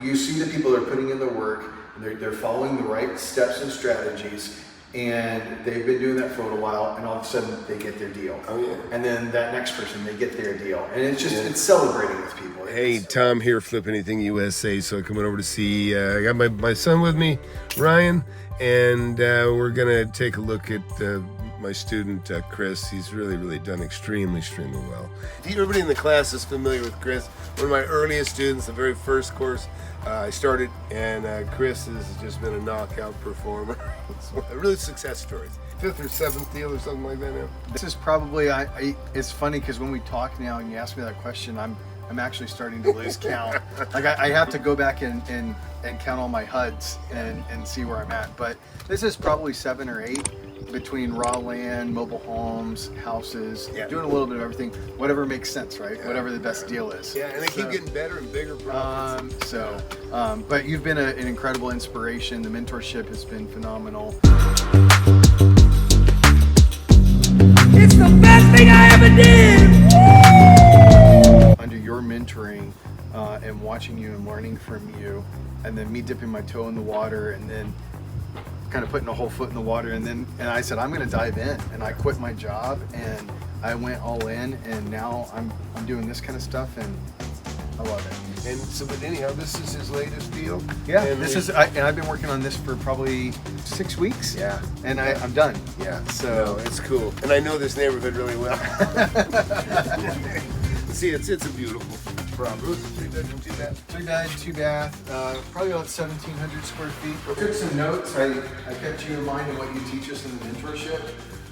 You see the people that are putting in the work, and they're following the right steps and strategies, and they've been doing that for a little while, and all of a sudden they get their deal. Oh yeah. And then that next person, they get their deal. And it's just, it's celebrating with people. Hey, Tom here, Flip Anything USA. So coming over to see, I got my son with me, Ryan, and we're gonna take a look at my student, Chris. He's really done extremely well. Everybody in the class is familiar with Chris. One of my earliest students, the very first course I started, and Chris has just been a knockout performer. Really success stories. 5th or 7th deal or something like that now. This is probably, it's funny because when we talk now and you ask me that question, I'm actually starting to lose count. Like I have to go back and count all my HUDs and see where I'm at. But this is probably 7 or 8 between raw land, mobile homes, houses, doing a little bit of everything, whatever makes sense, right? Yeah. Whatever the best deal is. Yeah, and they keep getting better and bigger profits. But you've been an incredible inspiration. The mentorship has been phenomenal. It's the best thing I ever did! Woo! Under your mentoring and watching you and learning from you, and then me dipping my toe in the water and then kind of putting a whole foot in the water, and I said, I'm going to dive in, and I quit my job and I went all in, and now I'm doing this kind of stuff, and I love it. And so, but anyhow, this is his latest deal. Yeah, and I've been working on this for probably 6 weeks. Yeah, and I'm done. Yeah, so it's cool, and I know this neighborhood really well. See, it's a beautiful property. 3-bedroom, 2-bath. 3-bed, 2-bath, probably about 1,700 square feet. I took some notes. I kept you in mind of what you teach us in the mentorship.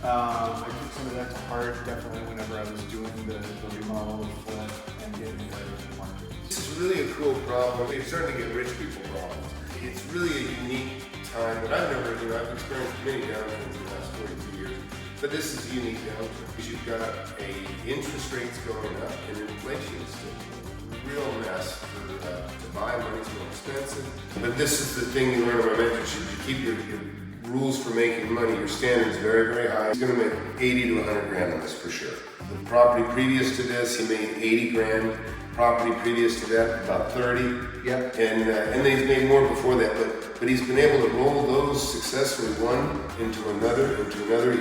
I took some of that to heart definitely whenever I was doing the remodel and flip and getting it ready for the market. This is really a cool problem. It's starting to get rich people problems. It's really a unique time that I've experienced many downturns in the last 42 years. But this is a unique downturn because you've got interest rates going up and inflation is still a real mess to buy. Money's more expensive. But this is the thing you learn about mentorship. You keep your rules for making money, your standards very high. He's going to make 80 to 100 grand on this for sure. The property previous to this, he made 80 grand. Property previous to that, about 30. Yep. And then he's made more before that, but he's been able to roll those successfully, one into another. He's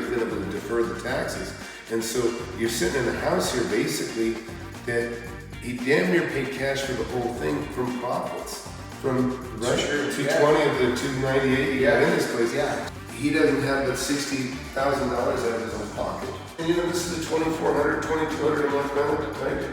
been able to defer the taxes. And so you're sitting in a house here basically that he damn near paid cash for the whole thing from profits. From 220 of the 298 he got in this place. Yeah. He doesn't have but $60,000 out of his own pocket. And you know, this is a $2,400, $2,200 a month rental, right?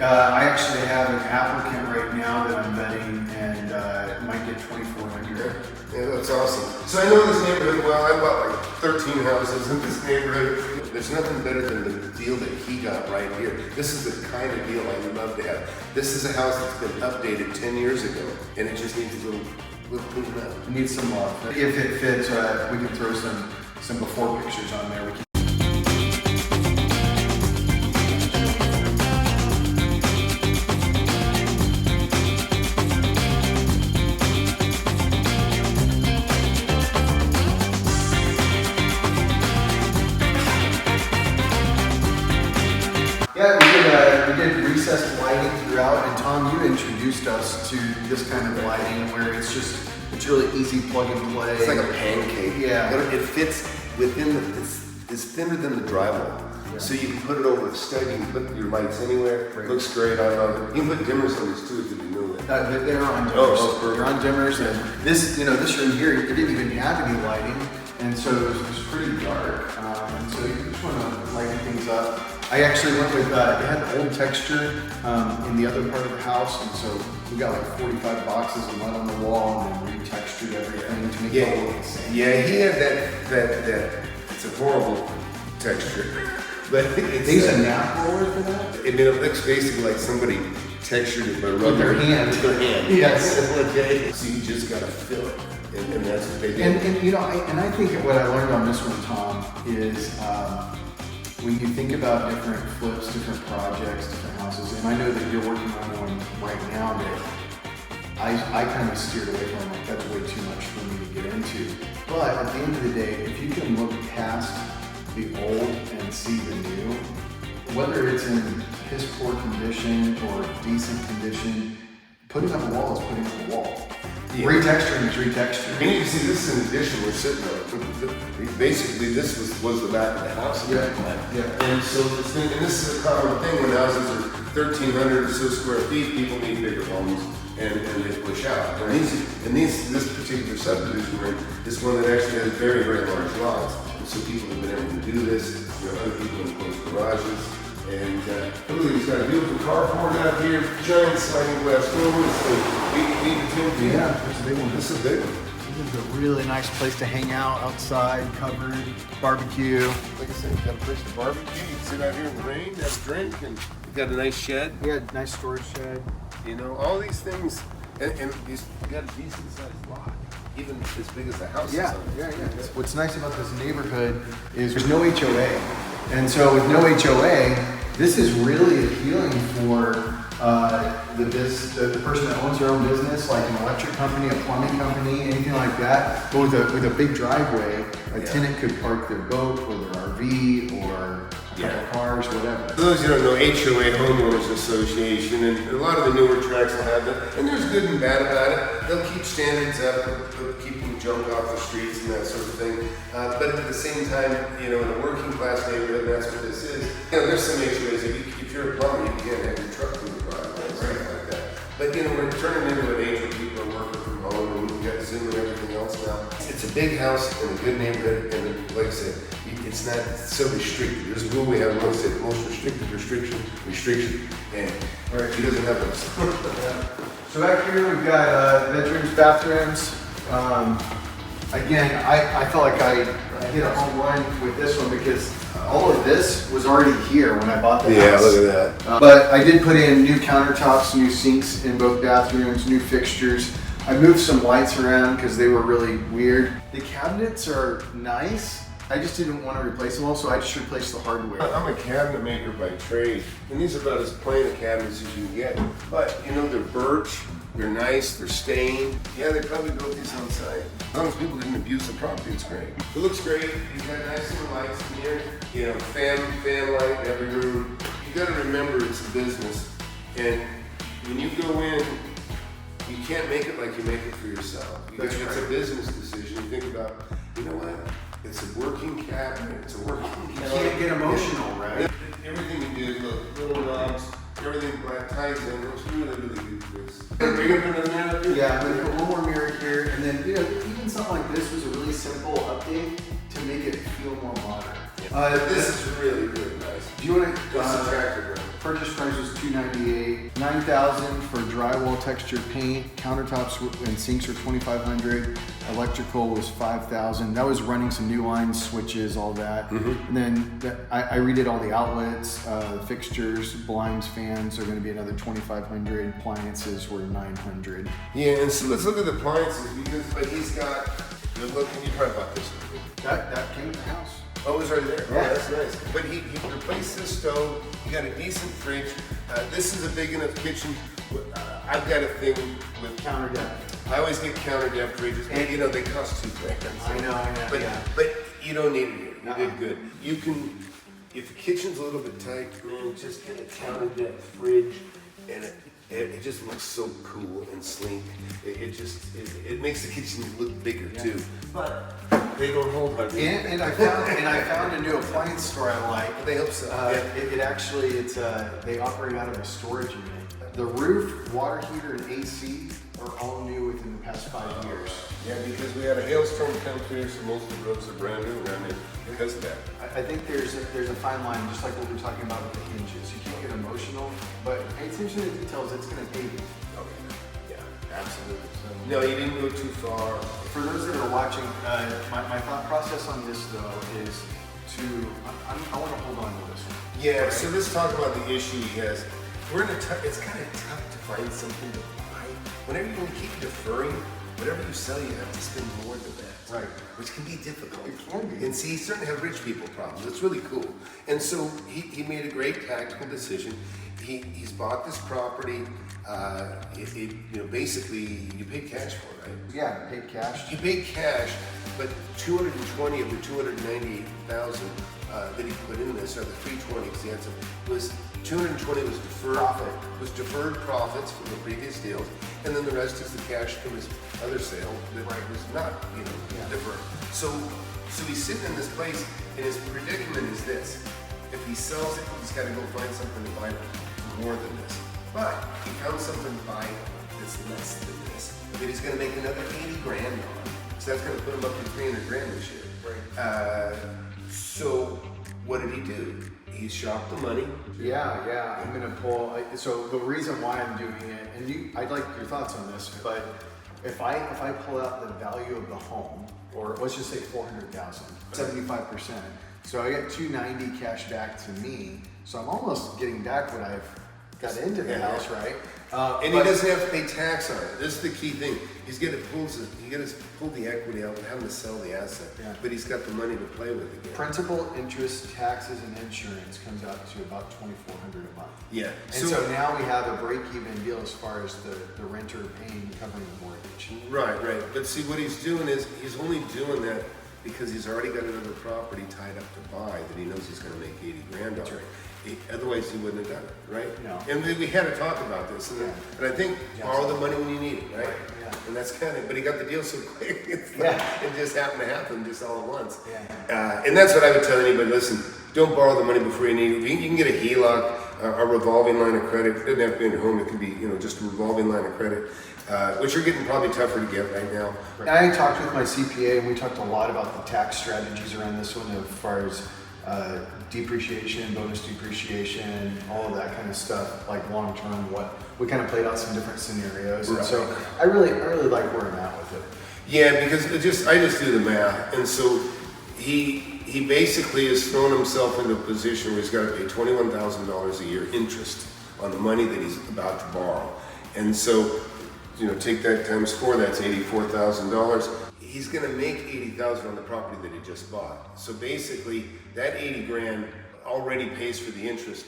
I actually have an applicant right now that I'm vetting, and might get $2,400. Yeah, that's awesome. So I know this neighborhood well. I bought like 13 houses in this neighborhood. There's nothing better than the deal that he got right here. This is the kind of deal I would love to have. This is a house that's been updated 10 years ago, and it just needs a little cleaning up. It needs some love. If it fits, we can throw some before pictures on there. Yeah, we did recessed lighting throughout, and Tom, you introduced us to this kind of lighting where it's really easy plug and play. It's like a pancake. Yeah. It fits within it's thinner than the drywall. Yeah. So you can put it over the stud, you can put your lights anywhere. Right. Looks great, I love it. You can put dimmers on these too if you know that. They're on dimmers. They're on dimmers, and this room here, it didn't even have any lighting, and so it was pretty dark. And so you just want to lighten things up. I actually went with, it had old texture in the other part of the house, and so we got like 45 boxes of mud on the wall and then retextured everything to make it all look the same. Yeah, he had that it's a horrible texture. But they use a nap roller for that? I mean, it looks basically like somebody textured it by rubbing with their hand. With their hand. Yes. Okay. So you just gotta fill it. And that's what they do. And you know, I think what I learned on this one, Tom, is when you think about different flips, different projects, different houses, and I know that you're working on one right now that I kind of steered away from, like, that's way too much for me to get into. But at the end of the day, if you can look past the old and see the new, whether it's in piss poor condition or decent condition, putting up a wall is putting up a wall. Yeah. Retexturing is retexturing. And you can see this is an addition we're sitting on. Basically, this was the back of the house. Yeah. And so this thing, and this is a common thing when houses are 1,300 or so square feet, people need bigger homes and they push out. And this particular subdivision right, is one that actually has very, very large lots. And so people have been able to do this. Other people in close garages. And look, he's got a beautiful carport out here, giant sliding glass doors. So Yeah, that's a big one. This is a big one. This is a really nice place to hang out outside, covered, barbecue. Like I said, you've got a place to barbecue. You can sit out here in the rain, have a drink, and you've got a nice shed. We had a nice storage shed. You know, all these things, and you've got a decent sized lot, even as big as the house is on it. What's nice about this neighborhood is there's no HOA. And so with no HOA, this is really appealing for the person that owns their own business, like an electric company, a plumbing company, anything like that. But with a big driveway, a tenant could park their boat or their RV or a couple cars, whatever. For those who don't know, HOA, Homeowners Association, and a lot of the newer tracks will have that. And there's good and bad about it. They'll keep standards up, they'll keeping junk off the streets and that sort of thing. But at the same time, you know, in a working class neighborhood, that's what this is. You know, there's some HOAs, if you're a plumber, you can't have your truck in the driveway and stuff like that. But you know, we're turning into an age where people are working from home and we've got Zoom and everything else now. It's a big house in a good neighborhood, and like I said, it's not so restricted. There's a rule we have, one said, most restricted restriction, and he doesn't have those. So back here we've got bedrooms, bathrooms. Again, I felt like I hit a home run with this one because all of this was already here when I bought the house. Yeah, look at that. But I did put in new countertops, new sinks in both bathrooms, new fixtures. I moved some lights around because they were really weird. The cabinets are nice. I just didn't want to replace them all, so I just replaced the hardware. I'm a cabinet maker by trade, and these are about as plain a cabinets as you can get. But you know, they're birch, they're nice, they're stained. Yeah, they probably built these on site. As long as people didn't abuse the property, it's great. It looks great. You've got nice little lights in here. You know, fan light in every room. You got to remember it's a business, and when you go in, you can't make it like you make it for yourself. It's a business decision. You think about, you know what? It's a working cabinet. It's a working cabinet. You can't get emotional, right? Everything you do, look, little knobs, everything black ties in. Looks really, really good for this. Bigger than a mirror? Yeah, I'm gonna put one more mirror here, and then you know, even something like this was a really simple update to make it feel more modern. This is really, really nice. Do you want to? It's attractive, right? Purchase price was $298, $9,000 for drywall textured paint. Countertops and sinks are $2,500. Electrical was $5,000. That was running some new lines, switches, all that. And then I redid all the outlets, fixtures, blinds, fans are going to be another $2,500. Appliances were $900. Yeah, and so let's look at the appliances because he's got. You're looking. You probably bought this one. That came with the house. Oh, it's right there. Yeah. Oh, that's nice. But he replaced this stove. He got a decent fridge. This is a big enough kitchen. I've got a thing with Counter depth. I always get counter depth fridges, and you know they cost $2,000. I know. But you don't need it here. You did good. You can, if the kitchen's a little bit tight, man, just get a counter depth fridge, and it just looks so cool and sleek. It makes the kitchen look bigger too. But they don't hold hard. And I found a new appliance store I like. They hope so. They operate out of a storage unit. The roof, water heater, and AC are all new within the past 5 years. Yeah, because we had a hailstorm come through, so most of the roofs are brand new around here because of that. I think there's a fine line, just like what we're talking about with the hinges. You can't get emotional, but pay attention to the details. It's going to pay you. Okay. Yeah, absolutely. No, you didn't go too far. For those that are watching, my thought process on this though is I want to hold on to this one. Yeah. So let's talk about the issue he has. It's kind of tough to find something to buy. Whenever you keep deferring, whatever you sell, you have to spend more than that. Right. Which can be difficult. It can be. And see, he's starting to have rich people problems. It's really cool. And so he made a great tactical decision. He's bought this property. Basically, you paid cash for it, right? Yeah, paid cash. He paid cash, but 220 of the 298,000 that he put in this, or the 320, because he had some, was 220 was deferred Profit. Was deferred profits from the previous deals, and then the rest is the cash from his other sale that was not, deferred. So he's sitting in this place, and his predicament is this: if he sells it, he's got to go find something to buy more than this. But he found something to buy that's less than this that he's going to make another 80 grand on. So that's going to put him up to 300 grand this year. Right. So what did he do? He shopped the money. Yeah. I'm gonna pull. So the reason why I'm doing it, and I'd like your thoughts on this, but if I pull out the value of the home, or let's just say 400,000, 75%. So I get 290 cash back to me. So I'm almost getting back what I've got into the house, right? And he doesn't have to pay tax on it. This is the key thing. He's going to pull the equity out and have to sell the asset. Yeah. But he's got the money to play with again. Principal, interest, taxes, and insurance comes out to about $2,400 a month. Yeah. And so now we have a break-even deal as far as the renter paying, covering the mortgage. Right. But see, what he's doing is he's only doing that because he's already got another property tied up to buy that he knows he's going to make 80 grand on. Right. Otherwise, he wouldn't have done it, right? No. And we had to talk about this, and I think borrow the money when you need it, right? Yeah. And that's kind of, but he got the deal so quick. It's like, it just happened to happen just all at once. Yeah. And that's what I would tell anybody. Listen, don't borrow the money before you need it. You can get a HELOC, a revolving line of credit. It doesn't have to be in your home. It can be, just a revolving line of credit, which are getting probably tougher to get right now. And I talked with my CPA, and we talked a lot about the tax strategies around this one, as far as depreciation, bonus depreciation, all of that kind of stuff, like long term. What we kind of played out some different scenarios, and so I really like where I'm at with it. Yeah, because I just do the math, and so he basically has thrown himself into a position where he's got to pay $21,000 a year interest on the money that he's about to borrow, and so take that times 4, that's $84,000. He's going to make $80,000 on the property that he just bought. So basically, that 80 grand already pays for the interest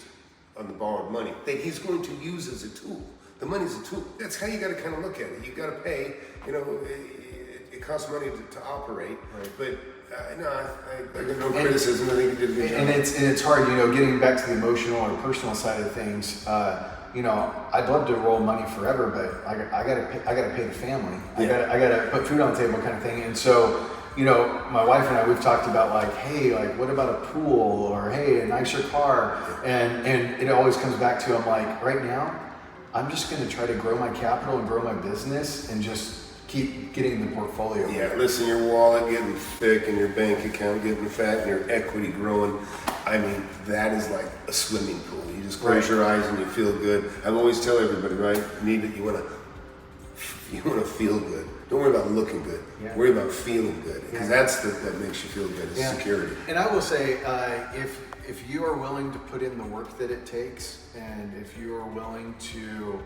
on the borrowed money that he's going to use as a tool. The money's a tool. That's how you got to kind of look at it. You got to pay. It costs money to operate. Right. But I got no criticism. I think he did a good job. And it's hard, getting back to the emotional or personal side of things. I'd love to roll money forever, but I gotta pay the family. Yeah. I gotta put food on the table, kind of thing. And so, my wife and I, we've talked about hey, what about a pool, or hey, a nicer car? And it always comes back to, I'm like, right now, I'm just gonna try to grow my capital and grow my business and just keep getting the portfolio. Yeah, listen, your wallet getting thick and your bank account getting fat and your equity growing. I mean, that is like a swimming pool. You just close your eyes and you feel good. I always tell everybody, right? You want to feel good. Don't worry about looking good. Yeah. Worry about feeling good, because that's that makes you feel good. It's security. And I will say, if you are willing to put in the work that it takes, and if you are willing to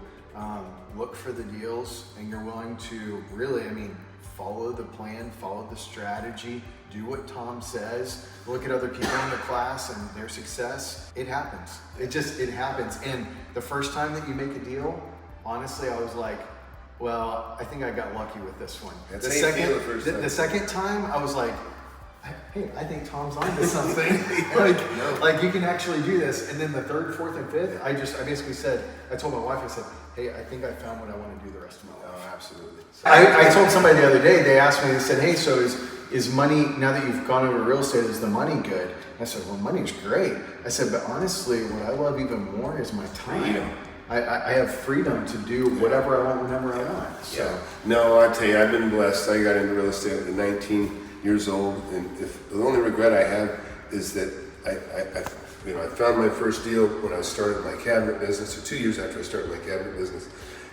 look for the deals, and you're willing to really, follow the plan, follow the strategy, do what Tom says, look at other people in the class and their success, it happens. It happens. And the first time that you make a deal, honestly, I was like, well, I think I got lucky with this one. That's the second time, I was like, hey, I think Tom's onto something. like you can actually do this. And then the third, fourth, and fifth, I basically said, I told my wife, I said, hey, I think I found what I want to do the rest of my life. Oh, absolutely. I told somebody the other day, they asked me, they said, hey, so is money, now that you've gone over real estate, is the money good? I said, well, money's great. I said, but honestly, what I love even more is my time. I have freedom to do whatever I want, whenever I want. So. Yeah. No, I tell you, I've been blessed. I got into real estate at 19 years old, and the only regret I have is that I found my first deal when I started my cabinet business, or 2 years after I started my cabinet business,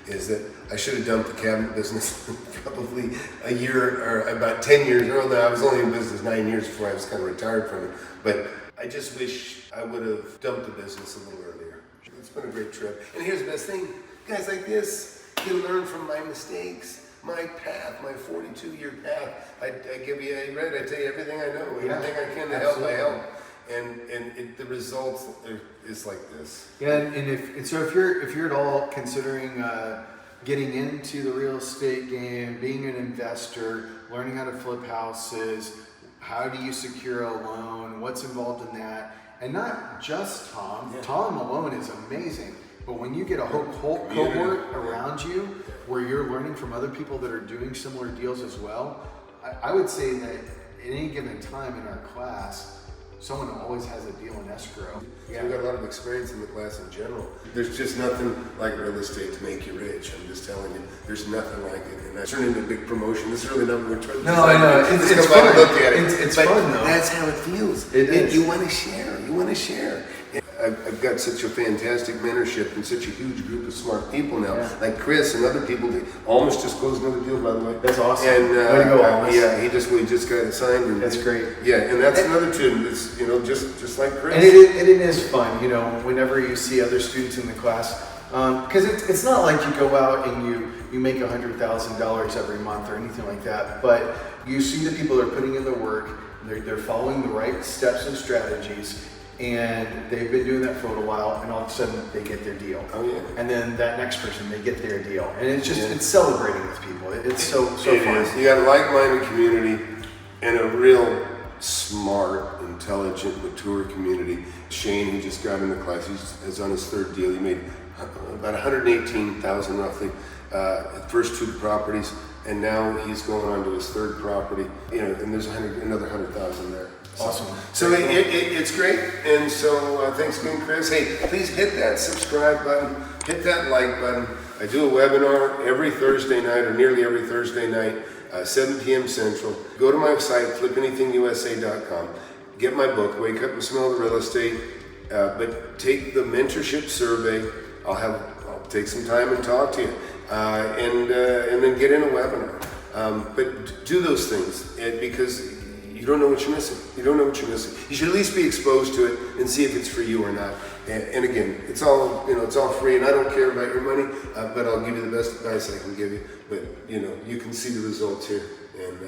is that I should have dumped the cabinet business probably a year or about 10 years earlier. I was only in business 9 years before I was kind of retired from it, but I just wish I would have dumped the business a little earlier. It's been a great trip. And here's the best thing, guys like this, you learn from my mistakes, my path, my 42-year path. I give you I tell you everything I know, everything I can to help, I help. And the results is like this. Yeah, and if you're at all considering getting into the real estate game, being an investor, learning how to flip houses, how do you secure a loan, what's involved in that, And not just Tom. Yeah. Tom alone is amazing. But when you get a whole cohort around you where you're learning from other people that are doing similar deals as well, I would say that at any given time in our class, someone always has a deal in escrow. Yeah. We've got a lot of experience in the class in general. There's just nothing like real estate to make you rich. I'm just telling you, there's nothing like it. And that's turned into a big promotion. This is really not what we're trying to do. No, it's fun. Look at it. It's fun though. That's how it feels. It is. You want to share. You want to share. I've got such a fantastic mentorship and such a huge group of smart people now, like Chris and other people. They almost just closed another deal, by the way. That's awesome. And way to go, Alice. yeah, we just got it signed. And, that's great. Yeah, and that's another tune. It's just like Chris. And it is fun, whenever you see other students in the class, because it's not like you go out and you make $100,000 every month or anything like that, but you see the people that are putting in the work. They're following the right steps and strategies. And they've been doing that for a little while, and all of a sudden they get their deal. Oh yeah. And then that next person, they get their deal, and it's just it's celebrating with people. It's so fun. Is. You got a like-minded community and a real smart, intelligent, mature community. Shane, who just got in the class, he's on his third deal. He made about $118,000 roughly, first 2 properties, and now he's going on to his third property. And there's another $100,000 there. Awesome. So it's great, and so thanks again, Chris. Hey, please hit that subscribe button, hit that like button. I do a webinar every Thursday night, or nearly every Thursday night, 7 p.m. Central. Go to my site, flipanythingusa.com. Get my book, Wake Up and Smell the Real Estate. But take the mentorship survey. I'll take some time and talk to you, and then get in a webinar. But do those things, because you don't know what you're missing. You don't know what you're missing. You should at least be exposed to it and see if it's for you or not. And again, it's all free, and I don't care about your money, but I'll give you the best advice I can give you. But you can see the results here, and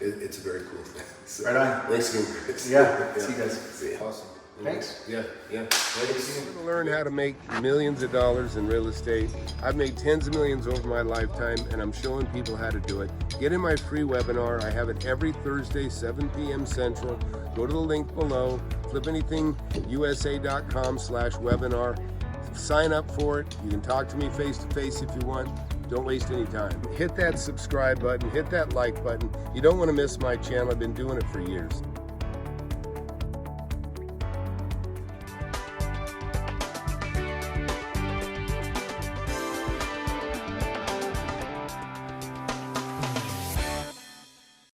it's a very cool thing. So, right on. Thanks again, Chris. Yeah. See you guys. See you. Awesome. Thanks. Yeah. To learn how to make millions of dollars in real estate. I've made tens of millions over my lifetime, and I'm showing people how to do it. Get in my free webinar. I have it every Thursday, 7 p.m. Central. Go to the link below, flipanythingusa.com/webinar. Sign up for it. You can talk to me face to face if you want. Don't waste any time. Hit that subscribe button, hit that like button. You don't want to miss my channel. I've been doing it for years.